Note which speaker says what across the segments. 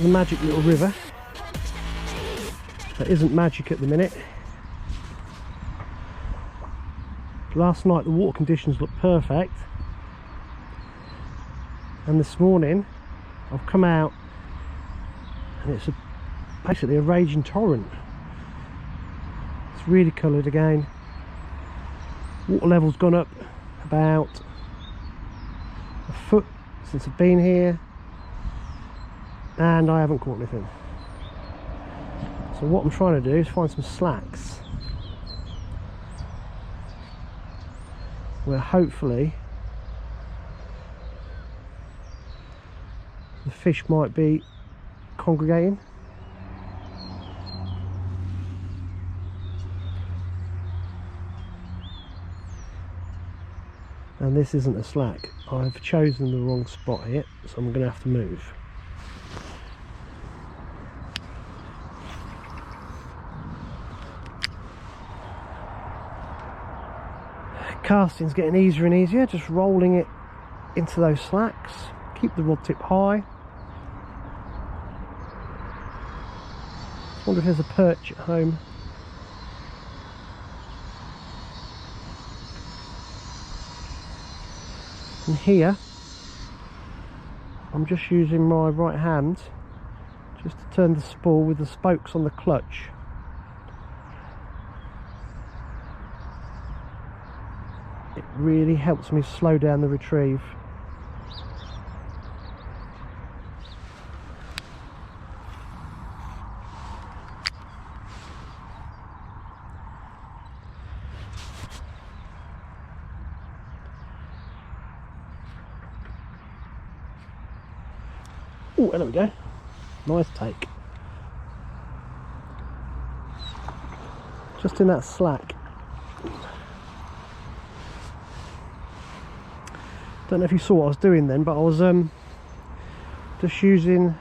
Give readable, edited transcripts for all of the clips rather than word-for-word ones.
Speaker 1: the magic little river. That isn't magic at the minute. Last night the water conditions looked perfect, and this morning I've come out and it's basically a raging torrent. It's really coloured again. Water level's gone up about a foot since I've been here, and I haven't caught anything. So what I'm trying to do is find some slacks where hopefully the fish might be congregating. And this isn't a slack. I've chosen the wrong spot here, so I'm going to have to move. Casting's getting easier and easier, just rolling it into those slacks. Keep the rod tip high. Wonder if there's a perch at home. And here I'm just using my right hand just to turn the spool with the spokes on the clutch. It really helps me slow down the retrieve. Oh, there we go. Nice take. Just in that slack. Don't know if you saw what I was doing then, but I was just using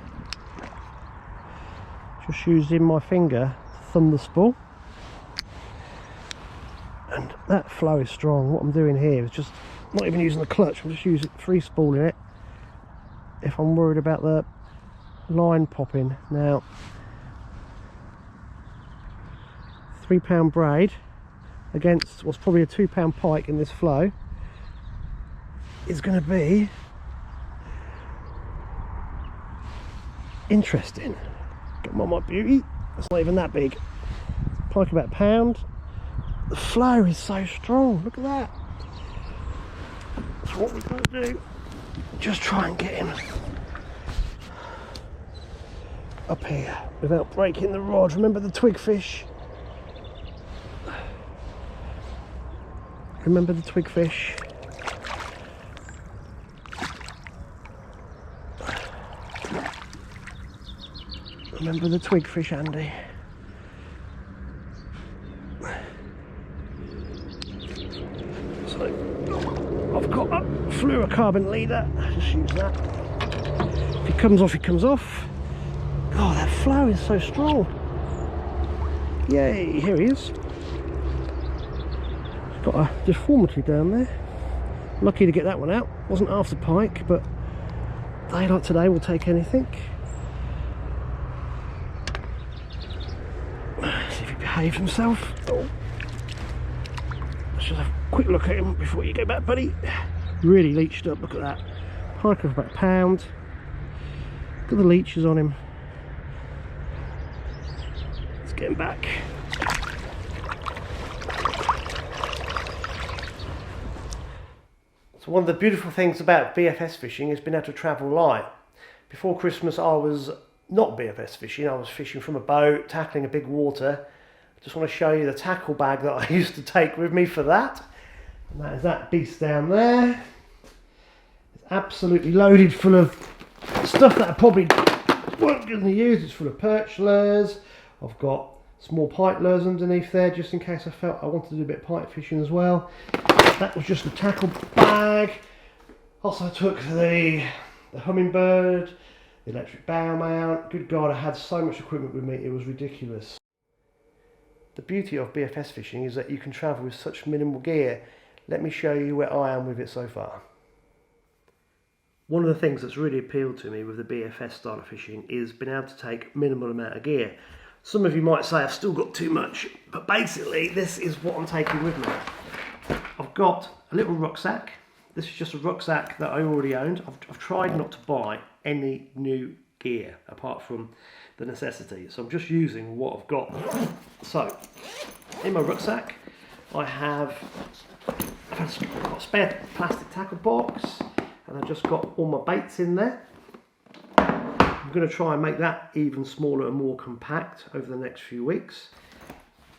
Speaker 1: my finger to thumb the spool, and that flow is strong. What I'm doing here is just not even using the clutch. I'm just using free spooling it if I'm worried about the line popping. Now, £3 braid against what's probably a £2 pike in this flow is going to be interesting. Come on, my beauty. It's not even that big. Pike about £1. The flow is so strong. Look at that. That's what we've got to do. Just try and get him up here without breaking the rod. Remember the twig fish? Remember the twig fish? Remember the twig fish, Andy? So I've got a fluorocarbon leader. Just use that. If he comes off, he comes off. Oh, that flow is so strong. Yay, here he is. He's got a deformity down there. Lucky to get that one out. Wasn't after pike, but a day like today will take anything. See if he behaves himself. Oh. Let's just have a quick look at him before you go back, buddy. Really leached up, look at that. Pike of about £1. Look at the leeches on him. Let's get him back. So one of the beautiful things about BFS fishing is being able to travel light. Before Christmas I was not BFS fishing, I was fishing from a boat, tackling a big water. I just want to show you the tackle bag that I used to take with me for that. And that is that beast down there. It's absolutely loaded full of stuff that I probably weren't going to use. It's full of perch lures. I've got small pike lures underneath there just in case I felt I wanted to do a bit of pike fishing as well. That was just the tackle bag. Also took the hummingbird, the electric bow mount. Good God, I had so much equipment with me, it was ridiculous. The beauty of BFS fishing is that you can travel with such minimal gear. Let me show you where I am with it so far. One of the things that's really appealed to me with the BFS style of fishing is being able to take minimal amount of gear. Some of you might say I've still got too much, but basically this is what I'm taking with me. I've got a little rucksack. This is just a rucksack that I already owned. I've tried not to buy any new gear apart from the necessities, so I'm just using what I've got. So in my rucksack I've got a spare plastic tackle box, and I've just got all my baits in there. I'm going to try and make that even smaller and more compact over the next few weeks.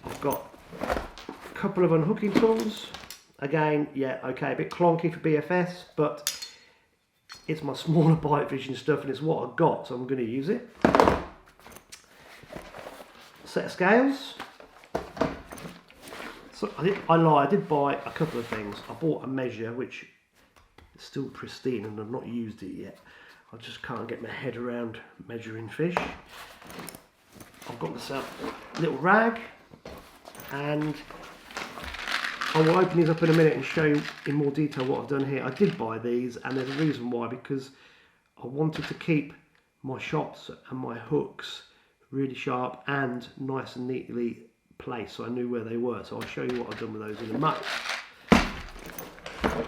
Speaker 1: I've got a couple of unhooking tools. Again, yeah, okay, a bit clunky for BFS, but it's my smaller bite fishing stuff and it's what I've got, so I'm going to use it. A set of scales. So I did buy a couple of things. I bought a measure which is still pristine and I've not used it yet. I just can't get my head around measuring fish. I've got myself a little rag, and I will open these up in a minute and show you in more detail what I've done here. I did buy these, and there's a reason why, because I wanted to keep my shots and my hooks really sharp and nice and neatly placed, so I knew where they were. So I'll show you what I've done with those in a moment.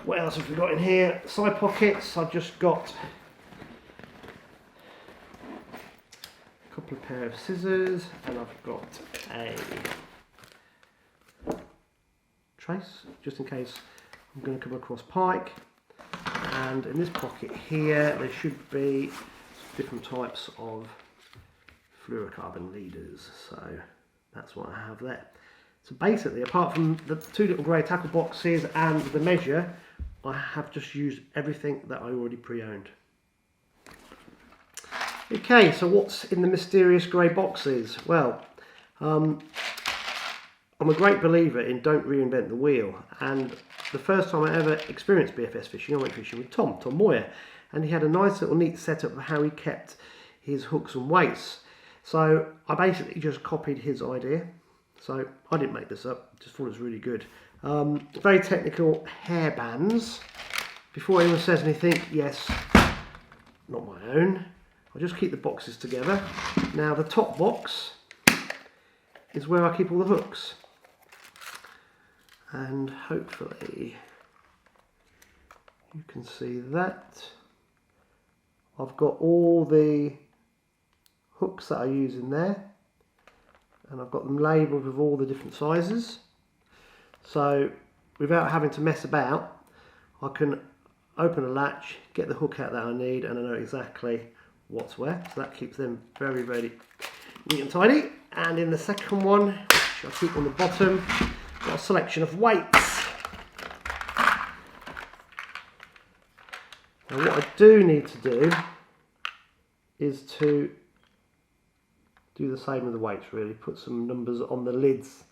Speaker 1: What else have we got in here? Side pockets. I've just got a couple of pair of scissors, and I've got a trace just in case I'm going to come across pike. And in this pocket here there should be different types of fluorocarbon leaders, so that's what I have there. So basically, apart from the two little grey tackle boxes and the measure, I have just used everything that I already pre-owned. Okay, so what's in the mysterious grey boxes? Well, I'm a great believer in don't reinvent the wheel, and the first time I ever experienced BFS fishing, I went fishing with Tom Moyer, and he had a nice little neat setup of how he kept his hooks and weights. So I basically just copied his idea. So I didn't make this up, just thought it was really good. Very technical hair bands. Before anyone says anything, yes, not my own. I'll just keep the boxes together. Now the top box is where I keep all the hooks. And hopefully you can see that. I've got all the hooks that I use in there, and I've got them labelled with all the different sizes, so without having to mess about I can open a latch, get the hook out that I need, and I know exactly what's where, so that keeps them very, very neat and tidy. And in the second one, which I keep on the bottom, got a selection of weights. Now what I do need to do is to do the same with the weights, really. Put some numbers on the lids.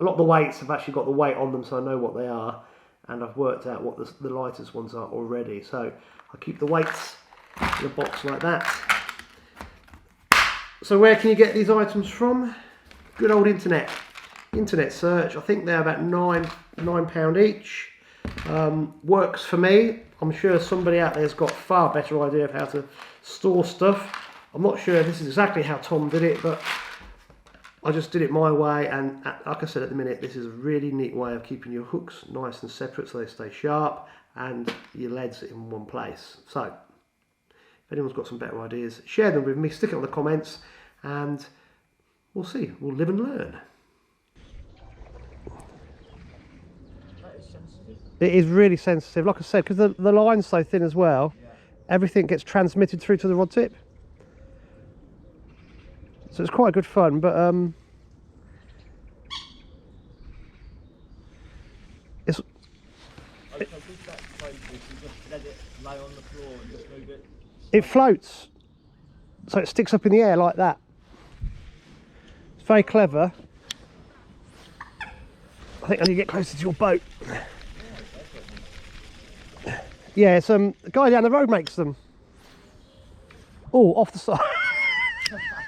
Speaker 1: A lot of the weights have actually got the weight on them, so I know what they are, and I've worked out what the lightest ones are already. So I keep the weights in a box like that. So where can you get these items from? Good old internet search. I think they're about £9 each. Works for me. I'm sure somebody out there's got a far better idea of how to store stuff. I'm not sure if this is exactly how Tom did it, but I just did it my way, and like I said at the minute, this is a really neat way of keeping your hooks nice and separate so they stay sharp, and your leads in one place. So if anyone's got some better ideas, share them with me, stick it on the comments, and we'll see. We'll live and learn. It is really sensitive, like I said, because the line's so thin as well, everything gets transmitted through to the rod tip. So it's quite good fun, but it's... It floats, so it sticks up in the air like that. It's very clever. I think I need to get closer to your boat. Yeah, it's the guy down the road makes them. Oh, off the side.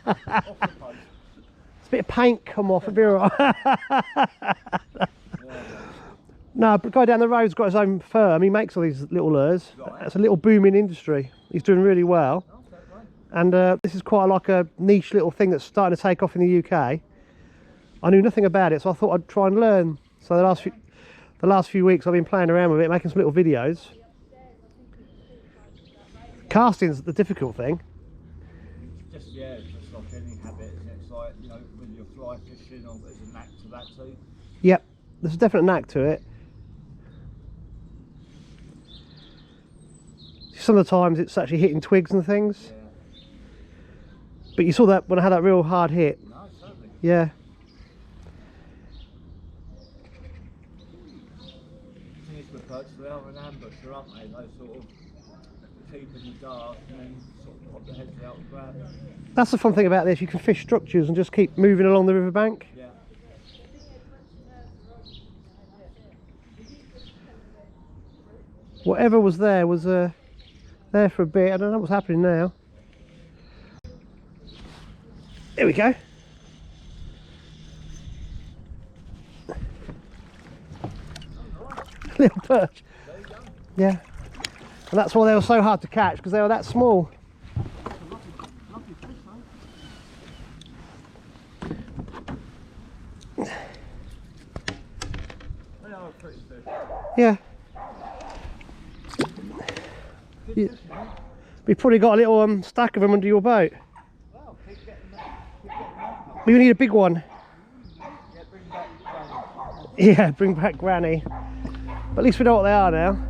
Speaker 1: It's a bit of paint come off, it'll be alright. No, but the guy down the road's got his own firm. He makes all these little lures.
Speaker 2: Right.
Speaker 1: It's a little booming industry. He's doing really well.
Speaker 2: Oh, fair play.
Speaker 1: And this is quite like a niche little thing that's starting to take off in the UK. I knew nothing about it, so I thought I'd try and learn. So the last few weeks I've been playing around with it, making some little videos. Casting's the difficult thing.
Speaker 2: Just like any habit, isn't it? It's like, you know, when you're fly fishing, or there's a knack to that too.
Speaker 1: Yep, there's a definite knack to it. Some of the times it's actually hitting twigs and things.
Speaker 2: Yeah.
Speaker 1: But you saw that when I had that real hard hit.
Speaker 2: No, certainly.
Speaker 1: Yeah.
Speaker 2: The thing is with perch, they are an ambusher, aren't they? They sort of keep in the dark and then sort of pop their heads out and grab them.
Speaker 1: That's the fun thing about this. You can fish structures and just keep moving along the riverbank.
Speaker 2: Yeah.
Speaker 1: Whatever was there for a bit. I don't know what's happening now. There we go. Little perch. Yeah. And that's why they were so hard to catch, because they were that small.
Speaker 2: Lovely fish, though. They are a pretty fish.
Speaker 1: Yeah. We've probably got a little stack of them under your boat.
Speaker 2: Well, keep getting that.
Speaker 1: We need a big one.
Speaker 2: Yeah, bring back Granny.
Speaker 1: Yeah, bring back Granny. But at least we know what they are now.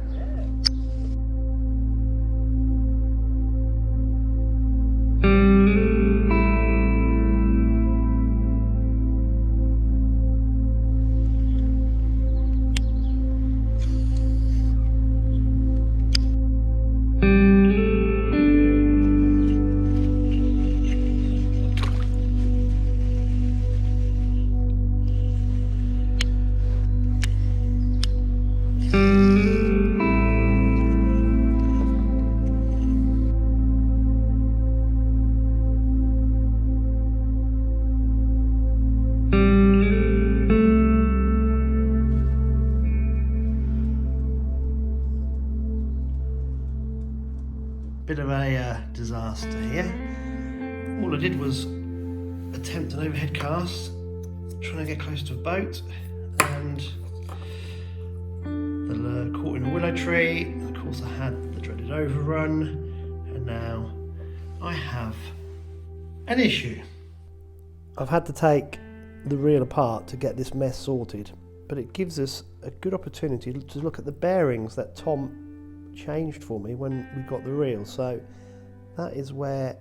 Speaker 1: Bit of a disaster here. All I did was attempt an overhead cast, trying to get close to a boat, and the lure caught in a willow tree. And of course I had the dreaded overrun, and now I have an issue. I've had to take the reel apart to get this mess sorted, but it gives us a good opportunity to look at the bearings that Tom changed for me when we got the reel. So that is where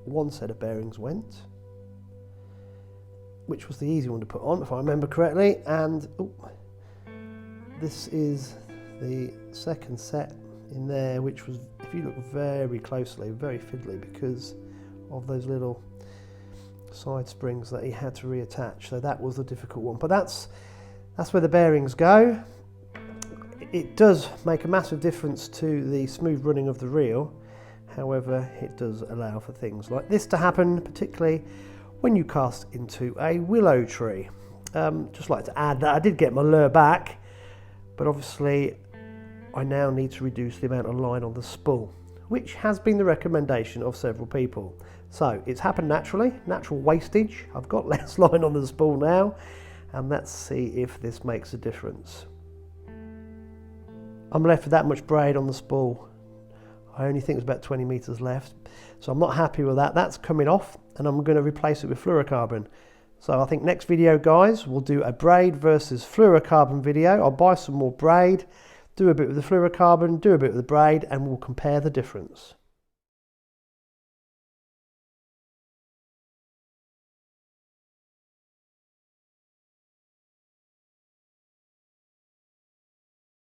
Speaker 1: one set of bearings went, which was the easy one to put on if I remember correctly, and this is the second set in there, which was, if you look very closely, very fiddly because of those little side springs that he had to reattach. So that was the difficult one, but that's where the bearings go. It does make a massive difference to the smooth running of the reel. However, it does allow for things like this to happen, particularly when you cast into a willow tree. Just like to add that I did get my lure back, but obviously I now need to reduce the amount of line on the spool, which has been the recommendation of several people. So it's happened naturally, natural wastage. I've got less line on the spool now, and let's see if this makes a difference. I'm left with that much braid on the spool. I only think there's about 20 meters left, so I'm not happy with that. That's coming off, and I'm going to replace it with fluorocarbon. So I think next video, guys, we'll do a braid versus fluorocarbon video. I'll buy some more braid, do a bit with the fluorocarbon, do a bit with the braid, and we'll compare the difference.